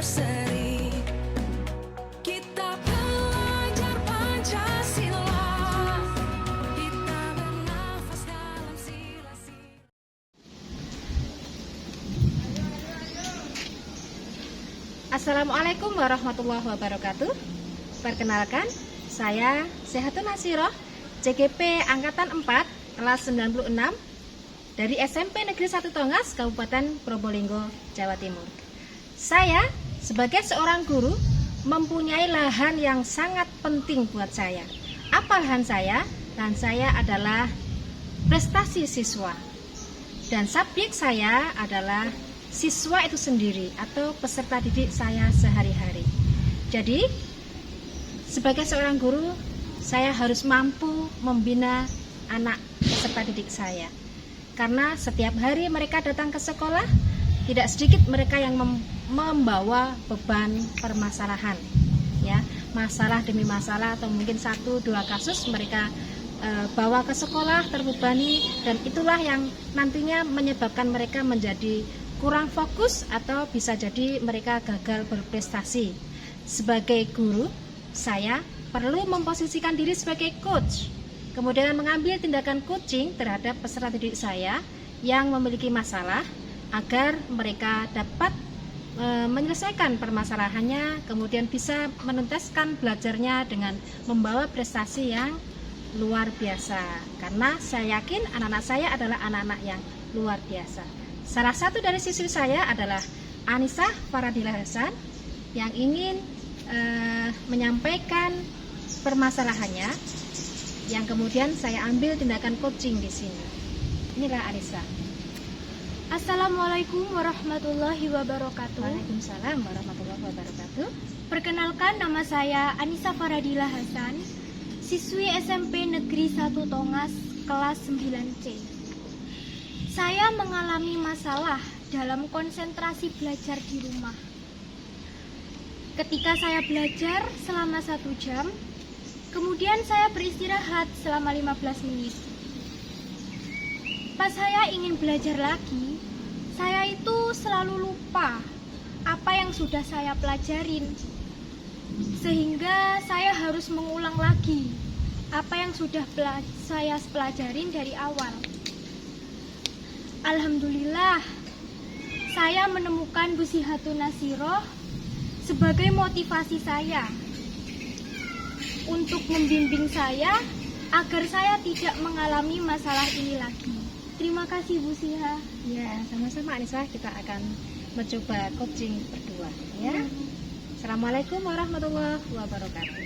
berseri. Kita pelajar Pancasila, kita bernafas dalam sila-sila. Assalamualaikum warahmatullahi wabarakatuh. Perkenalkan, saya Sehatun Nasiroh, CGP Angkatan 4, kelas 96 dari SMP Negeri 1 Tongas, Kabupaten Probolinggo, Jawa Timur. Saya sebagai seorang guru mempunyai lahan yang sangat penting buat saya. Apa lahan saya? Lahan saya adalah prestasi siswa. Dan subjek saya adalah siswa itu sendiri atau peserta didik saya sehari-hari. Jadi, sebagai seorang guru, saya harus mampu membina anak peserta didik saya. Karena setiap hari mereka datang ke sekolah, tidak sedikit mereka yang membawa beban permasalahan. Ya, masalah demi masalah atau mungkin 1-2 kasus mereka bawa ke sekolah terbebani, dan itulah yang nantinya menyebabkan mereka menjadi kurang fokus atau bisa jadi mereka gagal berprestasi. Sebagai guru, saya perlu memposisikan diri sebagai coach, kemudian mengambil tindakan coaching terhadap peserta didik saya yang memiliki masalah agar mereka dapat menyelesaikan permasalahannya, kemudian bisa menuntaskan belajarnya dengan membawa prestasi yang luar biasa. Karena saya yakin anak-anak saya adalah anak-anak yang luar biasa. Salah satu dari siswi saya adalah Anissa Faradila Hasan yang ingin menyampaikan permasalahannya, yang kemudian saya ambil tindakan coaching di sini. Inilah Anissa. Assalamualaikum warahmatullahi wabarakatuh. Waalaikumsalam warahmatullahi wabarakatuh. Perkenalkan, nama saya Anissa Faradila Hasan, siswi SMP Negeri 1 Tongas kelas 9C. Saya mengalami masalah dalam konsentrasi belajar di rumah. Ketika saya belajar selama 1 jam, kemudian saya beristirahat selama 15 menit. Pas saya ingin belajar lagi, saya itu selalu lupa apa yang sudah saya pelajarin, sehingga saya harus mengulang lagi apa yang sudah saya pelajarin dari awal. Alhamdulillah, saya menemukan Bu Sihatun Nasiroh sebagai motivasi saya untuk membimbing saya agar saya tidak mengalami masalah ini lagi. Terima kasih Bu Siha. Ya, sama-sama Anissa, kita akan mencoba coaching berdua ya. Assalamualaikum warahmatullahi wabarakatuh.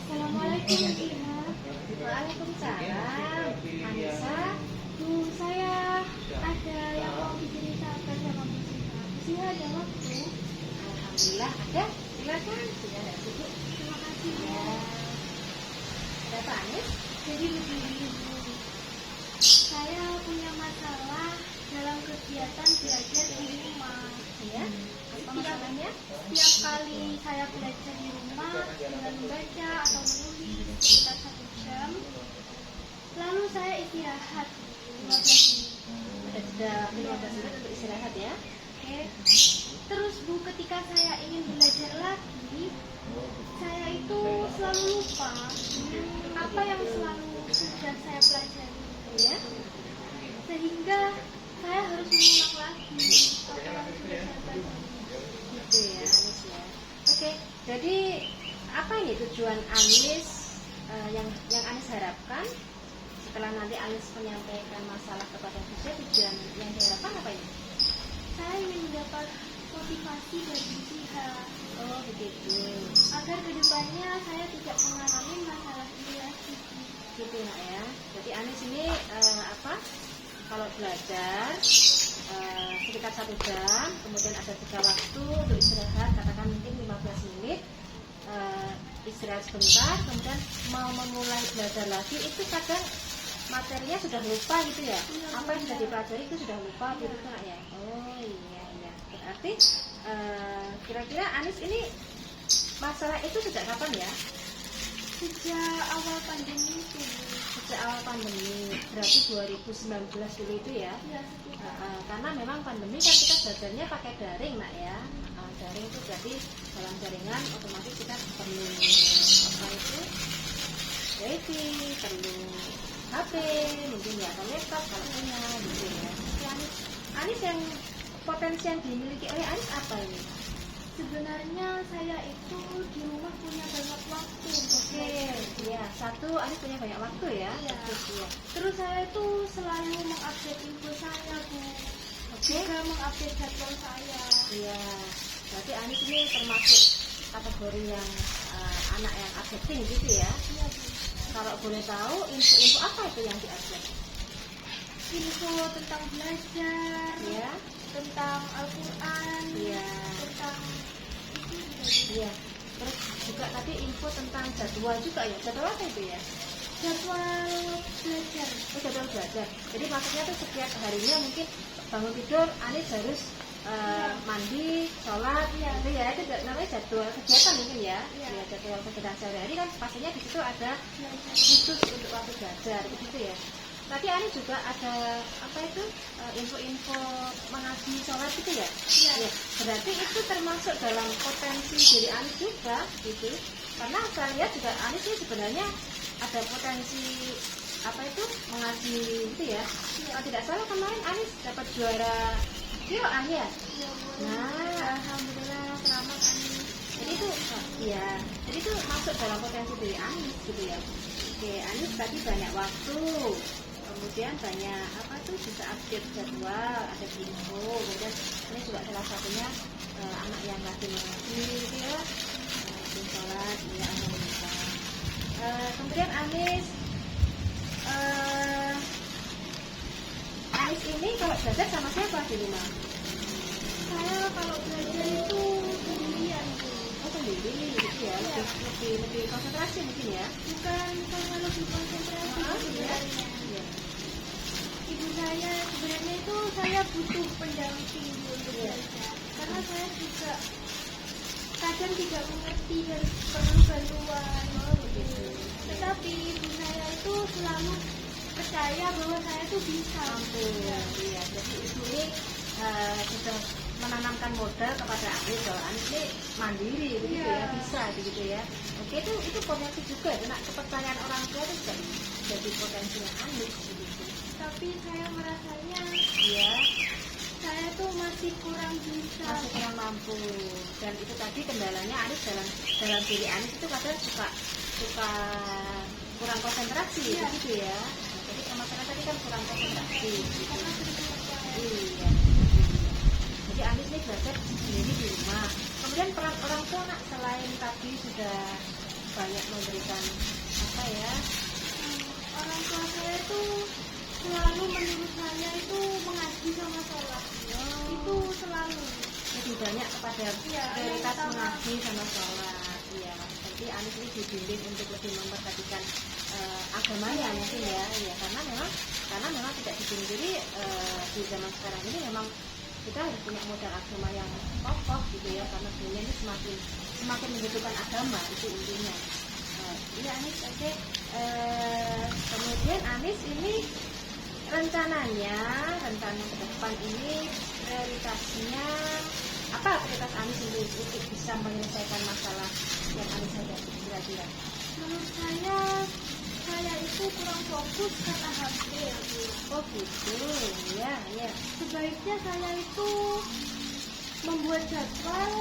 Assalamualaikum Bu Siha. Waalaikumsalam. Anissa, Bu, saya ada yang mau diceritakan sama Bu Siha. Bu Siha ada waktu? alhamdulillah ada. Silakan. Sudah ada sibuk. Terima kasih Bu. Ya. Ada apa, Anis? Jadi begini Bu, saya punya masalah dalam kegiatan belajar di rumah. Ya. Apa masalahnya? Setiap kali saya belajar di rumah dengan membaca atau menulis sekitar 1 jam, lalu saya istirahat 15 menit. Ada jeda 15 menit untuk istirahat ya. Oke. Terus Bu, ketika saya ingin belajar lagi, saya itu selalu lupa apa yang selalu sudah saya pelajari, Ya. sehingga saya harus mengulang lagi apa yang sudah saya pelajari. Gitu ya, Anis ya. Oke, jadi apa ini tujuan Anis yang Anis harapkan setelah nanti Anis menyampaikan masalah kepada siswa? Tujuan yang diharapkan apa ini? Saya ingin mendapat motivasi dari Bu Siha Oh begitu, agar kedepannya saya tidak mengalami masalah ini lagi. gitu nak ya. Jadi Anis ini kalau belajar sekitar 1 jam, kemudian ada jeda waktu untuk istirahat, katakan mungkin 15 menit, istirahat sebentar, kemudian mau memulai belajar lagi, itu kadang materinya sudah lupa gitu ya. Iya, Apa yang sudah dipelajari itu sudah lupa gitu nak ya. Oh iya iya. Berarti kira-kira Anis ini masalah itu sejak kapan ya? Sejak awal pandemi itu. Sejak awal pandemi, berarti 2019 dulu itu ya? Ya, sekitar. Karena memang pandemi kan kita belajarnya pakai daring nak ya. Daring itu berarti dalam jaringan otomatis kita perlu apa itu? Wifi, perlu HP, mungkin ya atau laptop kalau punya gitu ya. Tapi Anis yang potensi yang dimiliki oleh Anis apa ini? Sebenarnya saya itu di rumah punya banyak waktu untuk Oke, belajar. ya satu Anis punya banyak waktu ya. Iya. Terus, ya. Terus saya itu selalu mengupdate info saya, Bu. Oke. Juga mengupdate jadwal saya. Iya. Berarti Anis ini termasuk kategori yang anak yang updating gitu ya. Iya, Bu. Kalau boleh tahu info-info apa itu yang diupdate? Info tentang belajar, Ya. tentang Al-Quran, Iya. tentang itu juga. Iya. Terus juga tadi info tentang jadwal juga ya. Jadwal apa itu ya? Jadwal belajar. Oh, jadwal belajar. Jadi maksudnya tuh setiap harinya mungkin bangun tidur Anis harus mandi, sholat, itu ya itu namanya jadwal kegiatan mungkin ya. Iya. Ya, jadwal kegiatan sehari-hari kan pastinya di situ ada Belajar. khusus untuk waktu belajar begitu ya. Tadi Anis juga ada apa itu info-info mengaji sholat gitu ya? Iya. Ya, berarti itu termasuk dalam potensi diri Anis juga gitu. Karena saya lihat juga Anis ini sebenarnya ada potensi apa itu mengaji gitu ya. Kalau tidak salah kemarin Anis dapat juara Qiraah ya. Iya, Bu. Nah, alhamdulillah selamat Anis. Jadi itu ya, jadi itu masuk dalam potensi diri Anis gitu ya. Oke, Anis tadi banyak waktu, kemudian banyak apa tuh bisa update jadwal, ada info, kemudian ini juga salah satunya anak yang rajin mengaji gitu ya, rajin sholat, ya alhamdulillah. Kemudian Anis ini kalau belajar sama siapa di rumah? Saya kalau belajar itu sendirian, Bu. Oh sendiri gitu ya, lebih konsentrasi mungkin ya. Bukan karena lebih konsentrasi Ah, sebenarnya. Iya. Ibu saya sebenarnya itu saya butuh pendamping untuk Iya. belajar. Karena saya juga kadang tidak mengerti dan perlu bantuan. Oh begitu. Tetapi ibu saya itu selalu percaya bahwa saya itu bisa. Ampun, iya. Jadi ibu ini sudah menanamkan modal kepada Anis bahwa Anis ini mandiri begitu Iya. ya, bisa begitu ya. Oke, itu potensi juga, karena kepercayaan orang tua itu juga jadi potensinya Anis begitu. Tapi saya merasanya Iya, saya tuh masih kurang bisa. masih kurang mampu. Dan itu tadi kendalanya Anis dalam diri Anis itu kadang suka kurang konsentrasi Iya. begitu ya. Nah, jadi masalah tadi kan kurang konsentrasi gitu. Karena sering percaya. Iya. Jadi Anis ini belajar sendiri di rumah. Kemudian peran orang tua nak selain tadi sudah banyak memberikan apa ya? Orang tua saya tuh selalu menyuruh saya itu mengaji sama sholat. Itu selalu. Lebih banyak kepada Iya, prioritas yang utama. mengaji sama sholat. Iya. Jadi Anis ini dibimbing untuk lebih memperhatikan agamanya mungkin ya. Iya. Karena memang tidak dipungkiri di zaman sekarang ini memang kita harus punya modal agama yang kokoh gitu ya, karena dunia ini semakin membutuhkan agama, itu intinya. Ini Anis oke. Kemudian Anis ini rencana ke depan ini prioritasnya apa? Prioritas Anis ini untuk bisa menyelesaikan masalah yang Anis hadapi kira-kira. Menurut saya itu kurang fokus karena HP ya, Bu. Oh gitu, ya. Sebaiknya saya itu membuat jadwal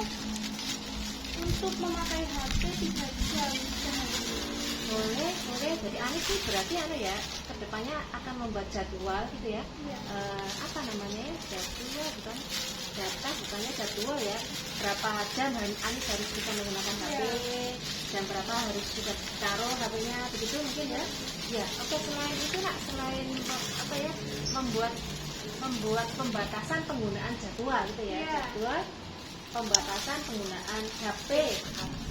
untuk memakai HP 3 jam sehari. Boleh. Jadi Anis sih berarti ya, kedepannya akan membuat jadwal gitu ya. Iya. Apa namanya ya? Jadwal bukan data, bukannya jadwal ya. Berapa jam Anis harus bisa menggunakan HP, jam berapa harus sudah taruh HP-nya, begitu mungkin ya. Ya, oke. Selain itu nak, selain apa ya, membuat pembatasan penggunaan jadwal gitu ya. Iya. Jadwal pembatasan penggunaan HP,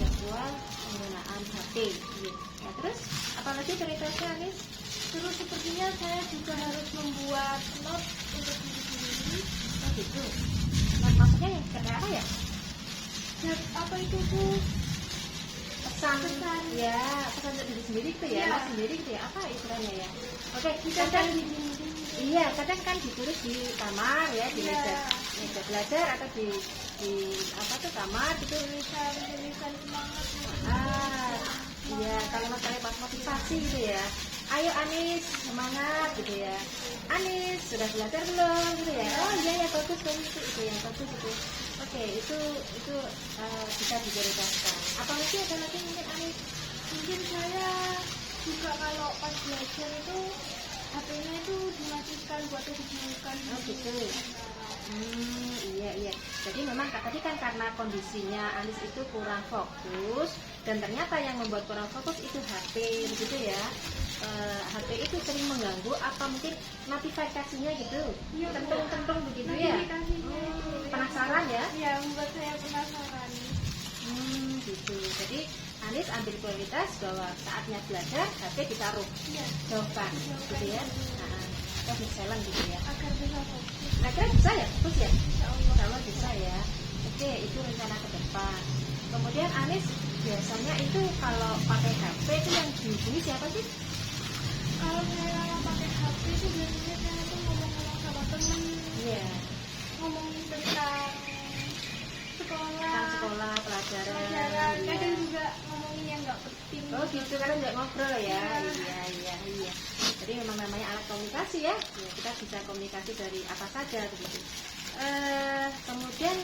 jadwal penggunaan HP. Ya, terus apalagi prioritasnya Anis? Terus sepertinya saya juga harus membuat note untuk diri sendiri. Oh gitu. Nah, maksudnya yang kayak apa ya? Apa itu, Bu? pesan ya, pesan untuk diri sendiri gitu ya, anak sendiri gitu ya, apa istilahnya ya. Oke, kadang iya, kadang kan ditulis di kamar ya, di meja belajar atau di apa tuh kamar gitu. tulisan semangat Iya, kalimat-kalimat motivasi gitu ya. Ayo Anis, semangat gitu ya. Anis, sudah belajar belum gitu ya. Oh iya ya, bagus itu yang bagus itu. Oke, itu bisa diprioritaskan. Apa lagi ada lagi mungkin Anis? mungkin saya juga kalau pas belajar itu HP-nya itu dimatikan buat kesibukan Oh gitu. Iya. Jadi memang tadi kan karena kondisinya Anis itu kurang fokus dan ternyata yang membuat kurang fokus itu HP begitu ya. HP itu sering mengganggu apa mungkin notifikasinya gitu, tentung begitu ya. Penasaran ya? Ya, membuat saya penasaran. Gitu. Jadi Anis ambil prioritas bahwa saatnya belajar HP ditaruh, jauhkan gitu ya. Di silent gitu ya. Agar bisa fokus. Kira-kira bisa ya? Fokus ya? Insya Allah. Kalau bisa ya. Oke, itu rencana ke depan. Kemudian Anis biasanya itu kalau pakai HP itu yang dihubungi siapa sih? Kalau saya pakai HP itu biasanya saya tuh ngomong-ngomong sama temen, Iya. ngomongin tentang sekolah, Pelajaran. pelajaran. Iya. Kadang juga ngomongin yang nggak penting. Oh gitu, karena nggak ngobrol ya. Iya. Jadi memang namanya alat komunikasi ya. Kita bisa komunikasi dari apa saja begitu. Kemudian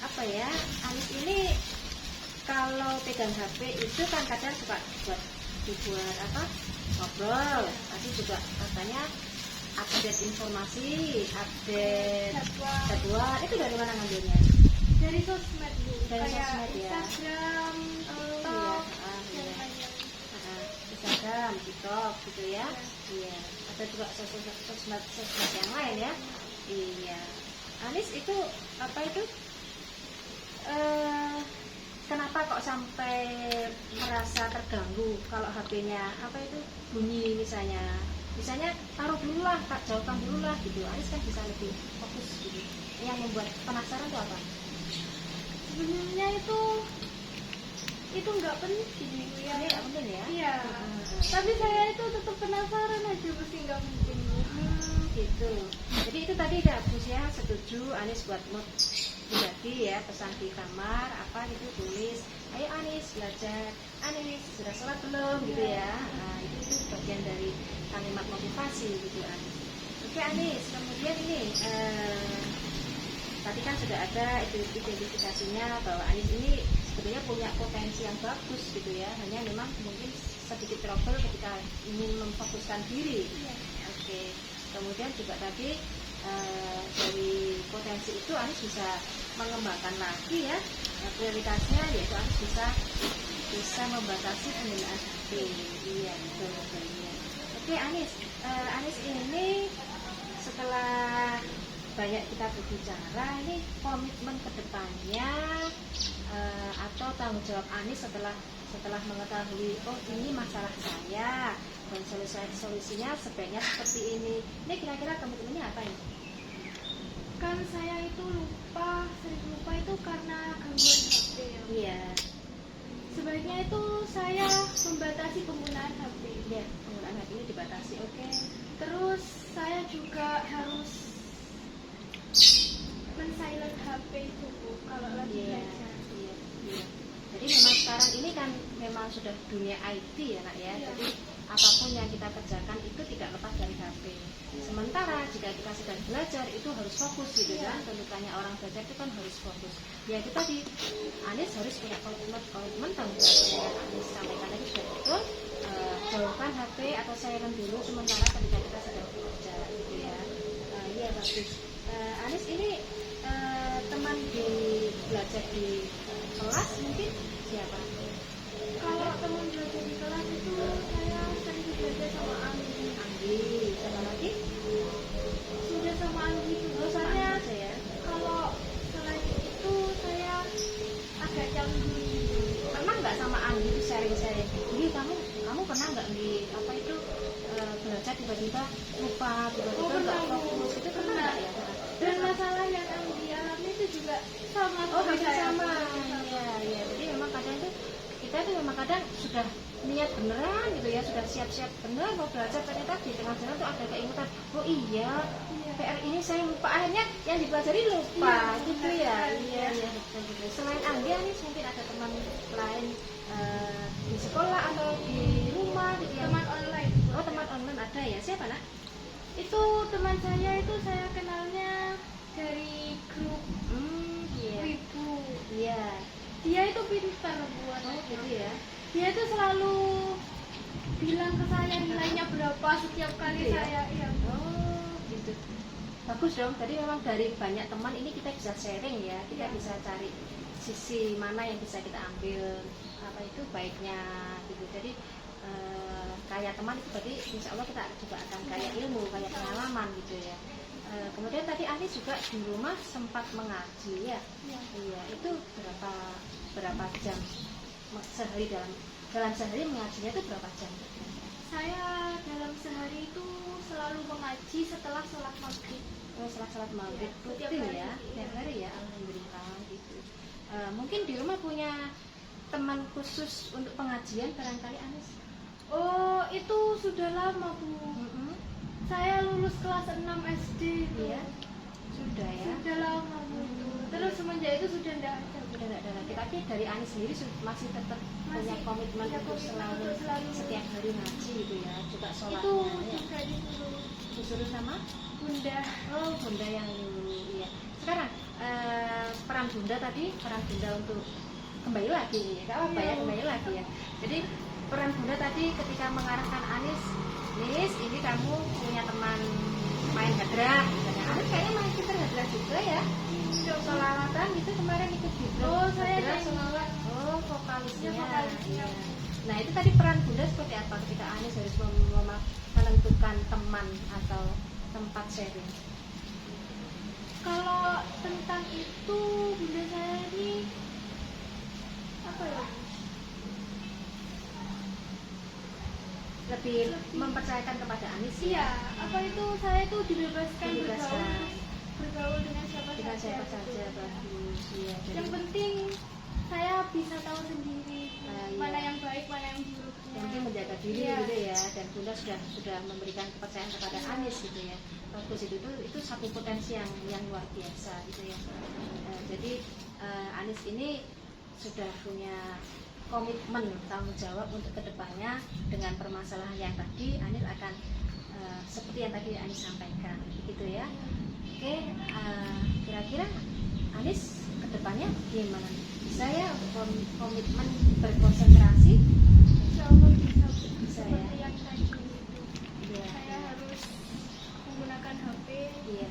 apa ya? Anis ini kalau pegang HP itu kan kadang suka dibuat apa? Ngobrol. Tadi juga katanya update informasi, update jadwal. Itu dari mana ngambilnya? Dari sosmed Bu, Dari kayak sosmed, ya. Instagram, TikTok, Iya. dan lain-lain. Instagram, TikTok gitu ya. Iya. Ada juga sosmed yang lain ya. Iya. Anis itu apa itu? Kenapa kok sampai merasa terganggu kalau HP-nya apa itu bunyi misalnya taruh dulu lah, tak jauhkan dulu lah gitu. Anis kan bisa lebih fokus gitu. Yang membuat penasaran itu apa? Sebenarnya itu nggak penting Bu, ya. Ini nggak penting ya? Iya. Tapi saya itu tetap penasaran aja, mesti nggak penting Bu. Gitu. Jadi itu tadi udah bagus ya, setuju. Anis buat mood pribadi ya, pesan di kamar apa gitu, tulis ayo Anis belajar, Anis sudah sholat belum gitu ya. Nah, itu bagian dari kalimat motivasi gitu Anis. Oke Anis, kemudian ini tadi kan sudah ada identifikasinya bahwa Anis ini sebenarnya punya potensi yang bagus gitu ya, hanya memang mungkin sedikit trouble ketika ingin memfokuskan diri. Oke. Kemudian juga tadi dari potensi itu Anis bisa mengembangkan lagi ya, prioritasnya yaitu Anis bisa membatasi penggunaan HP. Iya betul ya. Oke Anis, Anis ini setelah banyak kita berbicara, ini komitmen kedepannya atau tanggung jawab Anis setelah mengetahui oh ini masalah saya dan solusinya sebaiknya seperti ini. Ini kira-kira komitmennya apa ini? Kan saya itu sering lupa itu karena gangguan HP ya. Iya. Sebaiknya itu saya membatasi penggunaan HP. Iya, penggunaan HP ini dibatasi. Oke. Terus saya juga harus men-silent HP itu Bu, kalau lagi belajar. Iya. Jadi memang sekarang ini kan memang sudah dunia IT ya nak ya. Iya. Jadi apapun yang kita kerjakan itu tidak lepas dari HP. Sementara jika kita sedang belajar itu harus fokus gitu kan. Tuntutannya orang belajar itu kan harus fokus. Ya itu tadi Anis harus punya komitmen tanggung jawab yang Anis sampaikan tadi sudah betul. Jauhkan HP atau silent dulu sementara ketika kita sedang bekerja gitu ya. Iya bagus. Anis ini teman di belajar di kelas mungkin siapa? Kalau teman belajar di kelas itu saya sering belajar sama Anggi, sama lagi? sudah sama Anggi juga. Soalnya kalau selain itu saya agak canggung. Pernah nggak sama Anggi itu sharing-sharing? Jadi kamu pernah nggak di apa itu belajar tiba-tiba lupa, tiba-tiba nggak fokus? Itu pernah nggak ya? Dan masalah yang Anggi alami itu juga sama. Oh hampir sama. Iya. Jadi memang kadang itu kita itu memang kadang sudah niat beneran gitu ya, sudah siap-siap bener mau belajar, ternyata di tengah jalan tuh ada keingetan, oh iya PR ini saya lupa, akhirnya yang dipelajari lupa gitu ya. Iya betul gitu. Selain Anggi, Anis mungkin ada teman lain di sekolah atau di rumah gitu ya? Teman online. Oh, teman online ada ya, siapa nak? Itu teman saya itu saya kenalnya dari grup Iya. Wibu. Iya. Dia itu pintar buat Oh gitu ya. Dia itu selalu bilang ke saya nilainya berapa setiap kali Gitu ya? saya iya. Oh gitu. Bagus dong. Tadi memang dari banyak teman ini kita bisa sharing ya. Kita Iya. bisa cari sisi mana yang bisa kita ambil apa itu baiknya gitu. Jadi kaya teman itu berarti insya Allah kita juga akan kaya ilmu, kaya pengalaman gitu ya. Kemudian tadi Anis juga di rumah sempat mengaji ya. Iya. Iya, itu berapa jam sehari dalam sehari mengajinya itu berapa jam? Saya dalam sehari itu selalu mengaji setelah sholat maghrib. Oh, salat maghrib Iya, rutin setiap hari, ya, iya. tiap hari ya, alhamdulillah gitu. Mungkin di rumah punya teman khusus untuk pengajian barangkali Anis? Oh, itu sudah lama, Bu. Mm-mm. Saya lulus kelas 6 SD itu. Iya, sudah ya. Sudah lama, Bu. Terus semenjak itu sudah tidak ada. Sudah tidak ada lagi. Tapi dari Anis sendiri masih tetap punya Masih komitmen punya untuk komitmen selalu untuk selalu setiap hari ngaji gitu ya, juga Itu sholatnya ya. juga disuruh Disuruh sama Bunda. Oh, bunda yang iya. Sekarang peran bunda tadi, peran bunda untuk kembali lagi, nggak apa ya, Iya. kembali lagi ya. Jadi peran bunda tadi ketika mengarahkan Anis, Nis, ini kamu punya teman main hadra, misalnya. Anis kayaknya main gitar hadra juga ya. Solawatan gitu kemarin ikut gitar. Oh, saya hadra, nyanyi. solawat. Oh, vokalisnya. Iya, vokalisnya. Iya. Nah, itu tadi peran bunda seperti apa ketika Anis harus menentukan teman atau tempat sharing? Kalau tentang itu bunda saya ini apa ya? Lebih mempercayakan kepada Anis Iya, apa itu saya itu dibebaskan Dibebaskan. bergaul dengan siapa dengan saja. siapa saja gitu. bagus ya. Yang penting saya bisa tahu sendiri Iya. mana yang baik, mana yang buruknya. yang penting menjaga diri Iya. gitu ya, dan bunda sudah memberikan kepercayaan kepada Anis gitu ya. Bagus, itu satu potensi yang luar biasa gitu ya. Jadi Anis ini sudah punya komitmen tanggung jawab untuk kedepannya dengan permasalahan yang tadi Anis akan seperti yang tadi Anis sampaikan gitu ya. Oke, kira-kira Anis kedepannya gimana? Bisa ya komitmen berkonsentrasi? Insya Allah bisa, Bisa ya. seperti yang tadi itu. Iya. Saya harus menggunakan HP Iya.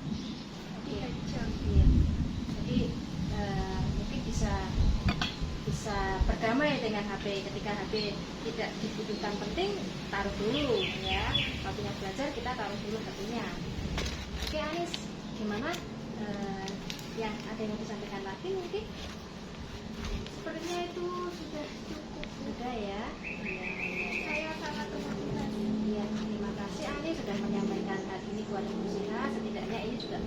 Iya. 3 jam. Iya. Jadi mungkin bisa berdamai dengan HP. Ketika HP tidak dibutuhkan penting, taruh dulu ya. Waktunya belajar kita taruh dulu HP-nya. Oke Anis, gimana? Yang ada yang mau disampaikan lagi mungkin? Sepertinya itu sudah cukup. Sudah ya. Iya. Saya sangat termotivasi. Iya, terima kasih Anis sudah menyampaikan hal ini kepada Bu Siha. Setidaknya ini juga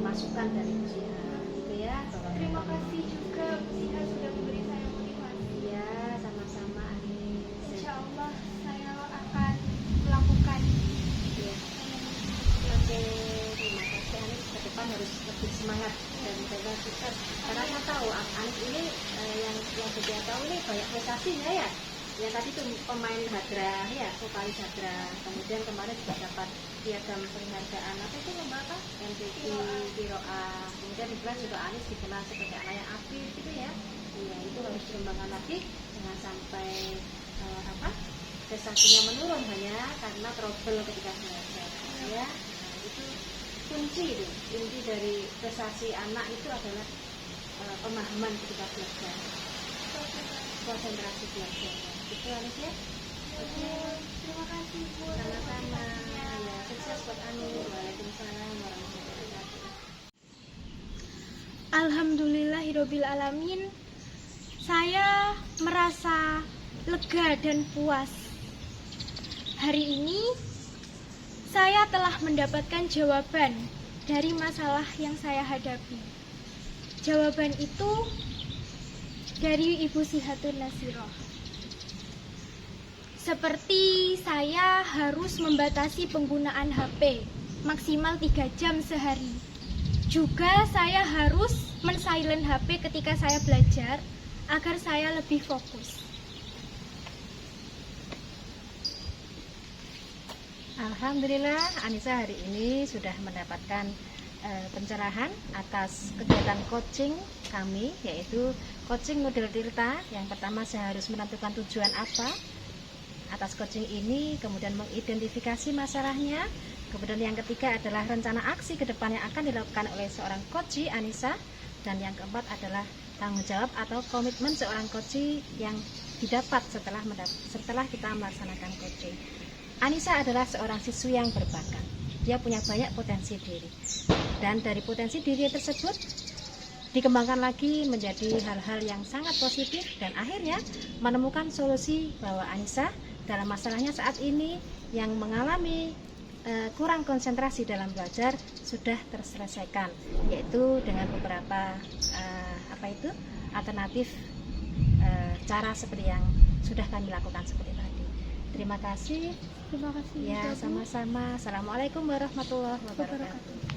masukan dari Bu Siha, gitu ya. Bahwa Terima kasih juga Bu Siha sudah memberi saya motivasi. Iya, sama-sama Anis. Insya Allah saya akan melakukan. Iya. Oke, terima kasih Anis. Ke depan harus lebih semangat dan menjaga sukses. Karena saya tahu Anis ini yang saya tahu ini banyak prestasinya ya. Yang tadi tuh pemain hadra ya, vokalis hadra. Kemudian kemarin juga dapat piagam penghargaan apa itu lomba apa? MTQ Kiroa. Kemudian di kelas juga Anis dikenal sebagai anak yang aktif gitu ya. Iya, itu harus dikembangkan lagi, jangan sampai prestasinya menurun hanya karena trouble ketika belajar ya. Nah, itu kunci itu. Inti dari prestasi anak itu adalah pemahaman ketika belajar, konsentrasi belajar. Itu Anis ya. Oke, Terima kasih Bu. sama-sama. Ya, sukses buat Anis. Waalaikumsalam warahmatullahi wabarakatuh. Alhamdulillahirabbil alamin. Saya merasa lega dan puas. Hari ini saya telah mendapatkan jawaban dari masalah yang saya hadapi. Jawaban itu dari Ibu Sihatun Nasiroh. Seperti saya harus membatasi penggunaan HP maksimal 3 jam sehari. Juga saya harus men-silent HP ketika saya belajar agar saya lebih fokus. Alhamdulillah, Anissa hari ini sudah mendapatkan pencerahan atas kegiatan coaching kami, yaitu coaching model Tirta. Yang pertama, saya harus menentukan tujuan apa atas coaching ini, kemudian mengidentifikasi masalahnya. Kemudian yang ketiga adalah rencana aksi ke depan yang akan dilakukan oleh seorang coach Anissa. Dan yang keempat adalah tanggung jawab atau komitmen seorang coach yang didapat setelah kita melaksanakan coaching. Anissa adalah seorang siswi yang berbakat. Dia punya banyak potensi diri. Dan dari potensi diri tersebut dikembangkan lagi menjadi hal-hal yang sangat positif dan akhirnya menemukan solusi bahwa Anissa dalam masalahnya saat ini yang mengalami kurang konsentrasi dalam belajar sudah terselesaikan, yaitu dengan beberapa alternatif cara seperti yang sudah kami lakukan seperti tadi. Terima kasih. Terima kasih. Ya, Bu. sama-sama. Assalamualaikum warahmatullahi wabarakatuh.